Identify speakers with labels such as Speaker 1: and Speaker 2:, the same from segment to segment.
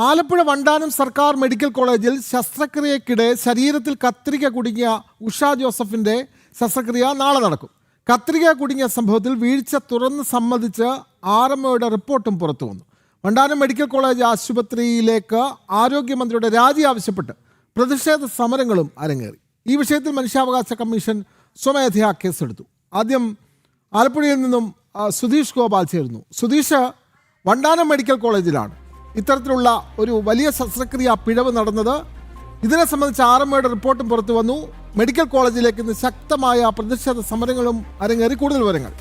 Speaker 1: ആലപ്പുഴ വണ്ടാനം സർക്കാർ മെഡിക്കൽ കോളേജിൽ ശസ്ത്രക്രിയക്കിടെ ശരീരത്തിൽ കത്രിക കുടുങ്ങിയ ഉഷ ജോസഫിന്റെ ശസ്ത്രക്രിയ നാളെ നടക്കും. കത്രിക കുടുങ്ങിയ സംഭവത്തിൽ വീഴ്ച തുറന്ന് സമ്മതിച്ച് ആർഎംഒയുടെ റിപ്പോർട്ടും പുറത്തു വന്നു. വണ്ടാനം മെഡിക്കൽ കോളേജ് ആശുപത്രിയിലേക്ക് ആരോഗ്യമന്ത്രിയുടെ രാജി ആവശ്യപ്പെട്ട് പ്രതിഷേധ സമരങ്ങളും അരങ്ങേറി. ഈ വിഷയത്തിൽ മനുഷ്യാവകാശ കമ്മീഷൻ സ്വമേധയാ കേസെടുത്തു. ആദ്യം ആലപ്പുഴയിൽ നിന്നും സുധീഷ് ഗോപാൽ ചേരുന്നു. സുധീഷ്, വണ്ടാനം മെഡിക്കൽ കോളേജിലാണ് ഇത്തരത്തിലുള്ള ഒരു വലിയ ശസ്ത്രക്രിയ പിഴവ് നടന്നത്. ഇതിനെ സംബന്ധിച്ച് ആർഎംഒയുടെ റിപ്പോർട്ടും പുറത്തു വന്നു. മെഡിക്കൽ കോളേജിലേക്ക് ഇന്ന് ശക്തമായ പ്രതിഷേധ സമരങ്ങളും അരങ്ങേറി. കൂടുതൽ വിവരങ്ങൾ.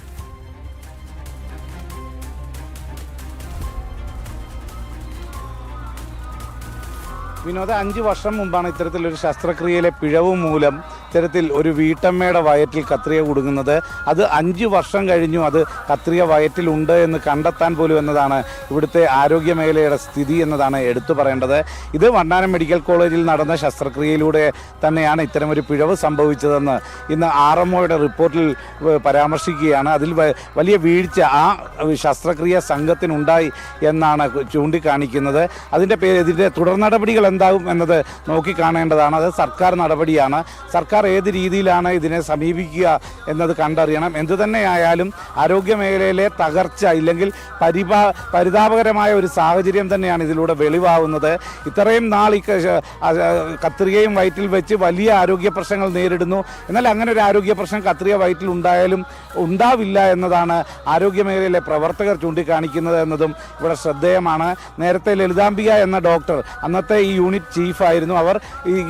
Speaker 2: വിനോദ 5 വർഷം മുമ്പാണ് ഇത്തരത്തിലൊരു ശസ്ത്രക്രിയയിലെ പിഴവ് മൂലം ഇത്തരത്തിൽ ഒരു വീട്ടമ്മയുടെ വയറ്റിൽ കത്രിക കുടുങ്ങുന്നത്. അത് 5 വർഷം കഴിഞ്ഞു അത് കത്രിക വയറ്റിലുണ്ട് എന്ന് കണ്ടെത്താൻ പോലും എന്നതാണ് ഇവിടുത്തെ ആരോഗ്യ മേഖലയുടെ സ്ഥിതി എന്നതാണ് എടുത്തു പറയേണ്ടത്. ഇത് വണ്ടാനം മെഡിക്കൽ കോളേജിൽ നടന്ന ശസ്ത്രക്രിയയിലൂടെ തന്നെയാണ് ഇത്തരമൊരു പിഴവ് സംഭവിച്ചതെന്ന് ഇന്ന് ആർഎംഒയുടെ റിപ്പോർട്ടിൽ പരാമർശിക്കുകയാണ്. അതിൽ വലിയ വീഴ്ച ആ ശസ്ത്രക്രിയ സംഘത്തിനുണ്ടായി എന്നാണ് ചൂണ്ടിക്കാണിക്കുന്നത്. ഇതിൻ്റെ തുടർ നടപടികൾ എന്താകും എന്നത് നോക്കിക്കാണേണ്ടതാണ്. അത് സർക്കാർ നടപടിയാണ്. സർക്കാർ ഏത് രീതിയിലാണ് ഇതിനെ സമീപിക്കുക എന്നത് കണ്ടറിയണം. എന്തു തന്നെയായാലും ആരോഗ്യ മേഖലയിലെ തകർച്ച ഇല്ലെങ്കിൽ പരിതാപകരമായ ഒരു സാഹചര്യം തന്നെയാണ് ഇതിലൂടെ വെളിവാകുന്നത്. ഇത്രയും നാൾ ഈ കത്രികയും വയറ്റിൽ വെച്ച് വലിയ ആരോഗ്യ പ്രശ്നങ്ങൾ നേരിടുന്നു. എന്നാൽ അങ്ങനെ ഒരു ആരോഗ്യ പ്രശ്നം കത്രിക വയറ്റിൽ ഉണ്ടാവില്ല എന്നതാണ് ആരോഗ്യ മേഖലയിലെ പ്രവർത്തകർ ചൂണ്ടിക്കാണിക്കുന്നത് എന്നതും ഇവിടെ ശ്രദ്ധേയമാണ്. നേരത്തെ ലളിതാംബിക എന്ന ഡോക്ടർ അന്നത്തെ ഈ യൂണിറ്റ് ചീഫായിരുന്നു. അവർ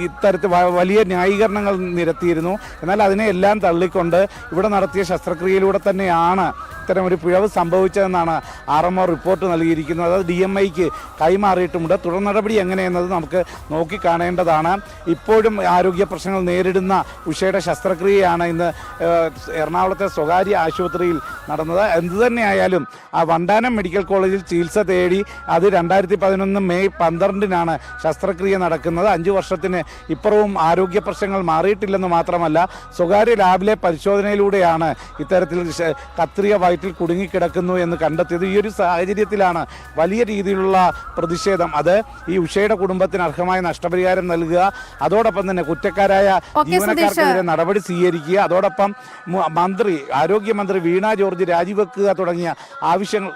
Speaker 2: ഇത്തരത്തിൽ വലിയ ന്യായീകരണങ്ങൾ നിരത്തിയിരുന്നു. എന്നാൽ അതിനെ എല്ലാം തള്ളിക്കൊണ്ട് ഇവിടെ നടത്തിയ ശസ്ത്രക്രിയയിലൂടെ തന്നെയാണ് ഇത്തരം ഒരു പിഴവ് സംഭവിച്ചതെന്നാണ് ആർഎംഒ റിപ്പോർട്ട് നൽകിയിരിക്കുന്നത്. അത് DMIക്ക് കൈമാറിയിട്ടുമുണ്ട്. തുടർ നടപടി എങ്ങനെയെന്നത് നമുക്ക് നോക്കിക്കാണേണ്ടതാണ്. ഇപ്പോഴും ആരോഗ്യ പ്രശ്നങ്ങൾ നേരിടുന്ന ഉഷയുടെ ശസ്ത്രക്രിയയാണ് ഇന്ന് എറണാകുളത്തെ സ്വകാര്യ ആശുപത്രിയിൽ നടന്നത്. എന്തുതന്നെയായാലും ആ വണ്ടാനം മെഡിക്കൽ കോളേജിൽ ചികിത്സ തേടി അത് 2011 മെയ് 12-നാണ് ശസ്ത്രക്രിയ നടക്കുന്നത്. 5 വർഷത്തിന് ഇപ്പുറവും ആരോഗ്യ പ്രശ്നങ്ങൾ മാറിയിട്ടില്ലെന്ന് മാത്രമല്ല സ്വകാര്യ ലാബിലെ പരിശോധനയിലൂടെയാണ് ഇത്തരത്തിൽ കത്രിക വയറ്റിൽ കുടുങ്ങിക്കിടക്കുന്നു എന്ന് കണ്ടെത്തിയത്. ഈ ഒരു സാഹചര്യത്തിലാണ് വലിയ രീതിയിലുള്ള പ്രതിഷേധം. അത് ഈ ഉഷയുടെ കുടുംബത്തിന് അർഹമായ നഷ്ടപരിഹാരം നൽകുക, അതോടൊപ്പം തന്നെ കുറ്റക്കാരായ ജീവനക്കാർക്കെതിരെ നടപടി സ്വീകരിക്കുക, അതോടൊപ്പം ആരോഗ്യമന്ത്രി വീണ ജോർജ് രാജിവെക്കുക തുടങ്ങിയ ആവശ്യങ്ങൾ